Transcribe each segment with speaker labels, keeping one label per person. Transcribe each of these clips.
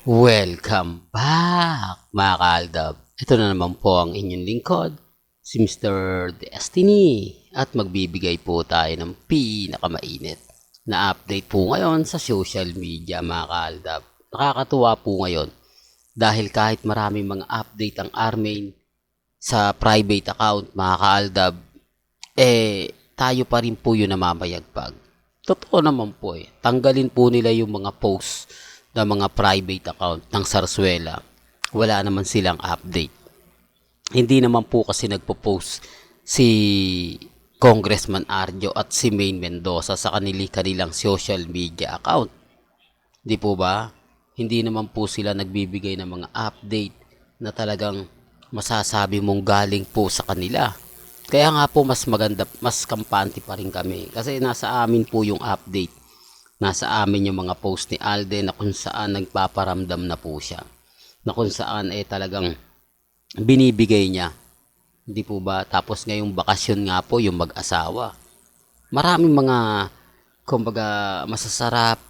Speaker 1: Welcome back mga kaaldab. Ito na naman po ang inyong lingkod, si Mr. Destiny. At magbibigay po tayo ng pinakamainit na update po ngayon sa social media mga kaaldab. Nakakatuwa po ngayon dahil kahit maraming mga update ang Armain sa private account mga kaaldab, tayo pa rin po yun namamayagpag. Totoo naman po tanggalin po nila yung mga posts na mga private account ng Sarsuela. Wala naman silang update. Hindi naman po kasi nagpo-post si Congressman Arjo at si Maine Mendoza sa kanilang social media account. Di po ba? Hindi naman po sila nagbibigay ng mga update na talagang masasabi mong galing po sa kanila. Kaya nga po mas maganda, mas kampante pa rin kami. Kasi nasa amin po yung update. Nasa amin yung mga post ni Alden na kung saan nagpaparamdam na po siya. Na kung saan talagang binibigay niya. Hindi po ba? Tapos ngayong bakasyon nga po yung mag-asawa. Maraming mga kumbaga masasarap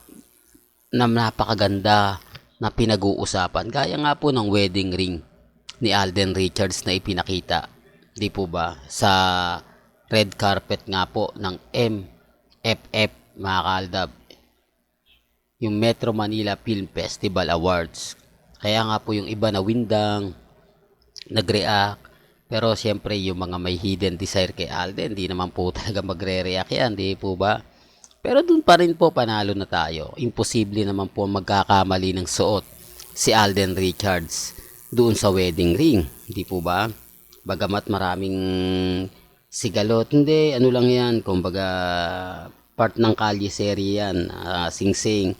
Speaker 1: na napakaganda na pinag-uusapan. Gaya nga po ng wedding ring ni Alden Richards na ipinakita. Di po ba? Sa red carpet nga po ng MFF mga kaaldab. Yung Metro Manila Film Festival Awards. Kaya nga po yung iba na windang, nag-react. Pero siyempre yung mga may hidden desire kay Alden, hindi naman po talaga magre-react yan, di po ba? Pero dun pa rin po panalo na tayo. Imposible naman po magkakamali ng suot si Alden Richards doon sa wedding ring, di po ba? Bagamat maraming sigalot, hindi, ano lang yan, kumbaga part ng kalye serye yan, Sing-Sing.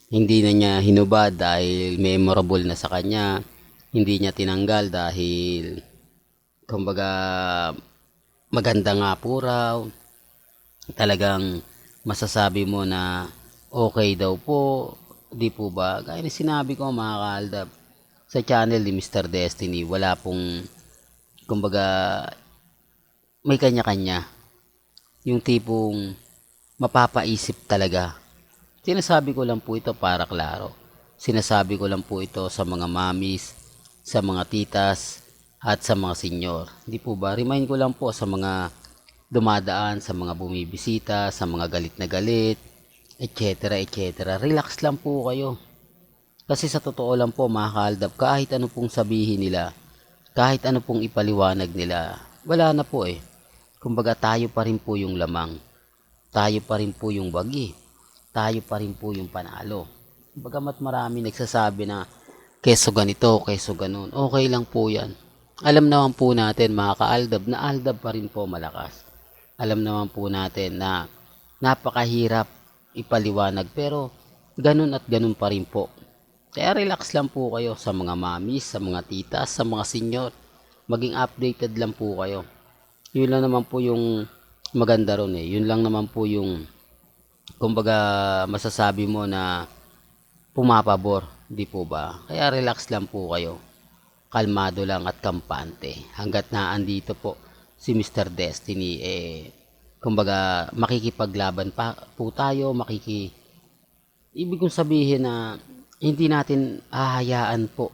Speaker 1: Hindi na niya hinubad dahil memorable na sa kanya. Hindi niya tinanggal dahil kumbaga maganda nga po raw. Talagang masasabi mo na okay daw po. Di po ba? Gaya na sinabi ko mga kaaldab, sa channel ni Mr. Destiny, wala pong kumbaga may kanya-kanya. Yung tipong mapapaisip talaga. Sinasabi ko lang po ito para klaro. Sinasabi ko lang po ito sa mga mamis, sa mga titas, at sa mga senyor. Hindi po ba? Remind ko lang po sa mga dumadaan, sa mga bumibisita, sa mga galit na galit, etc. etc. Relax lang po kayo. Kasi sa totoo lang po mga kaaldab, kahit ano pong sabihin nila, kahit ano pong ipaliwanag nila, wala na po Kumbaga tayo pa rin po yung lamang. Tayo pa rin po yung bagi. Tayo pa rin po yung panalo. Bagamat marami nagsasabi na keso ganito, keso ganun. Okay lang po yan. Alam naman po natin mga kaaldab na aldab pa rin po malakas. Alam naman po natin na napakahirap ipaliwanag pero ganun at ganun pa rin po. Kaya relax lang po kayo sa mga mamis, sa mga titas, sa mga senyor. Maging updated lang po kayo. Yun lang naman po yung maganda ron Yun lang naman po yung kumbaga masasabi mo na pumapabor, di po ba? Kaya relax lang po kayo. Kalmado lang at kampante. Hanggat na andito po si Mr. Destiny, kumbaga makikipaglaban pa po tayo, ibig kong sabihin na hindi natin hahayaan po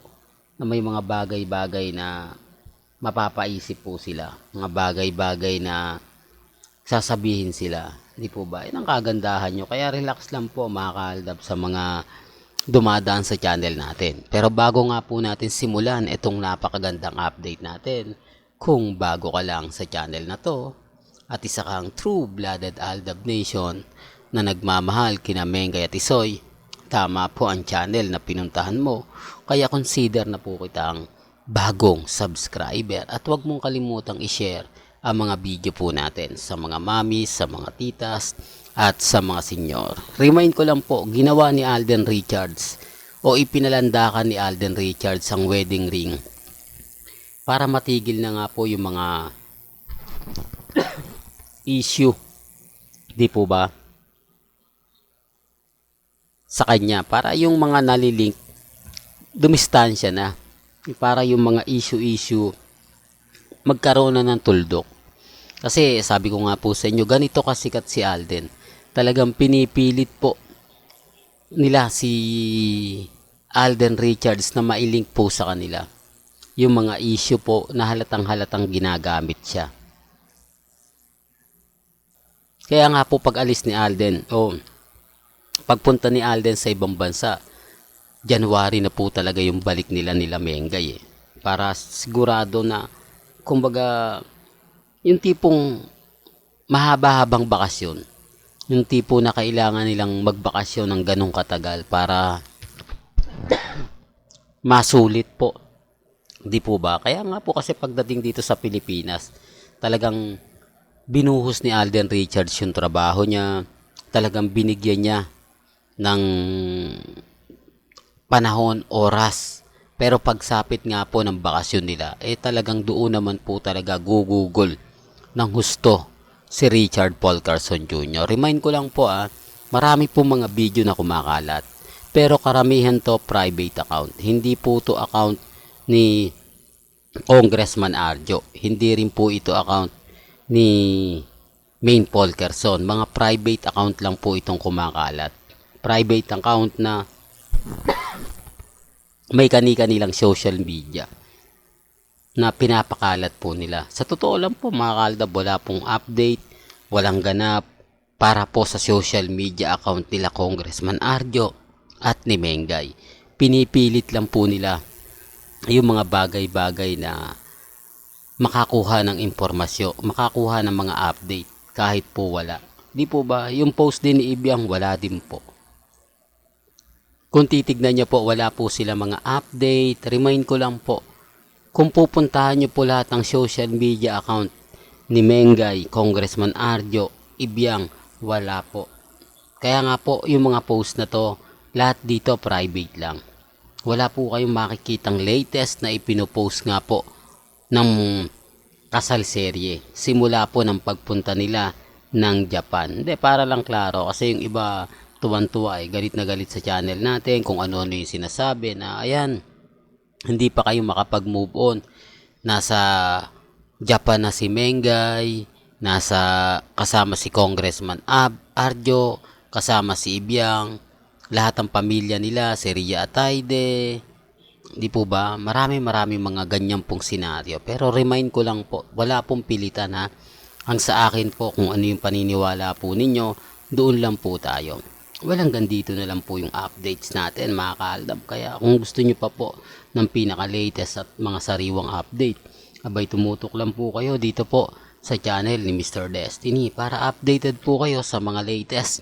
Speaker 1: na may mga bagay-bagay na mapapaisip po sila. Mga bagay-bagay na sasabihin sila. Hindi po ba? Yan ang kagandahan nyo. Kaya relax lang po mga kaaldab sa mga dumadaan sa channel natin. Pero bago nga po natin simulan itong napakagandang update natin, kung bago ka lang sa channel na to, at isa kang true-blooded Aldab Nation na nagmamahal kina Mengay at Isoy, tama po ang channel na pinuntahan mo. Kaya consider na po kitang bagong subscriber at huwag mong kalimutang i-share ang mga video po natin sa mga mamis, sa mga titas, at sa mga senyor. Remind ko lang po, ginawa ni Alden Richards o ipinalandakan ni Alden Richards ang wedding ring para matigil na nga po yung mga issue. Di po ba? Sa kanya, para yung mga nalilink, dumistansya na. Para yung mga issue magkaroon na ng tuldok. Kasi sabi ko nga po sa inyo, ganito kasikat si Alden. Talagang pinipilit po nila si Alden Richards na mailink po sa kanila yung mga issue po na halatang ginagamit siya. Kaya nga po pag alis ni Alden o pagpunta ni Alden sa ibang bansa, January na po talaga yung balik nila Mengay para sigurado na kumbaga yung tipong mahaba-habang bakasyon, yung tipo na kailangan nilang magbakasyon ng ganong katagal para masulit po. Di po ba? Kaya nga po kasi pagdating dito sa Pilipinas, talagang binuhos ni Alden Richards yung trabaho niya. Talagang binigyan niya ng panahon, oras. Pero pagsapit nga po ng bakasyon nila, talagang doon naman po talaga gugugol ng husto si Richard Paul Carson Jr. Remind ko lang po marami po mga video na kumakalat. Pero karamihan to private account. Hindi po to account ni Congressman Arjo. Hindi rin po ito account ni Main Paul Carson. Mga private account lang po itong kumakalat. Private account na may kani-kanilang social media na pinapakalat po nila. Sa totoo lang po mga kaaldab, wala pong update, walang ganap para po sa social media account nila Congressman Arjo at ni Mengay. Pinipilit lang po nila yung mga bagay-bagay na makakuha ng impormasyon, makakuha ng mga update kahit po wala. Di po ba? Yung post din ni Ibiang wala din po. Kung titignan nyo po, wala po sila mga update. Remind ko lang po, kung pupuntahan nyo po lahat ng social media account ni Mengay, Congressman Arjo, Ibiang, wala po. Kaya nga po, yung mga post na to, lahat dito private lang. Wala po kayong makikitang latest na ipinopost nga po ng kasal serye. Simula po ng pagpunta nila ng Japan. Hindi, para lang klaro, kasi yung iba tuwan-tuwa galit na galit sa channel natin kung ano-ano yung sinasabi na ayan, hindi pa kayo makapag-move on. Nasa Japan na si Mengay, nasa kasama si Congressman Arjo, kasama si Ibiang, lahat ng pamilya nila, si Ria Atayde. Di po ba? Marami mga ganyan pong senaryo. Pero remind ko lang po, wala pong pilitan ha. Ang sa akin po, kung ano yung paniniwala po ninyo, doon lang po tayo. Walang gandito na lang po yung updates natin mga kaaldab. Kaya kung gusto nyo pa po ng pinaka-latest at mga sariwang update, abay tumutok lang po kayo dito po sa channel ni Mr. Destiny para updated po kayo sa mga latest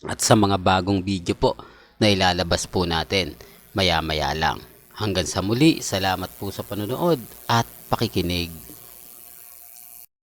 Speaker 1: at sa mga bagong video po na ilalabas po natin maya-maya lang. Hanggang sa muli, salamat po sa panonood at pakikinig.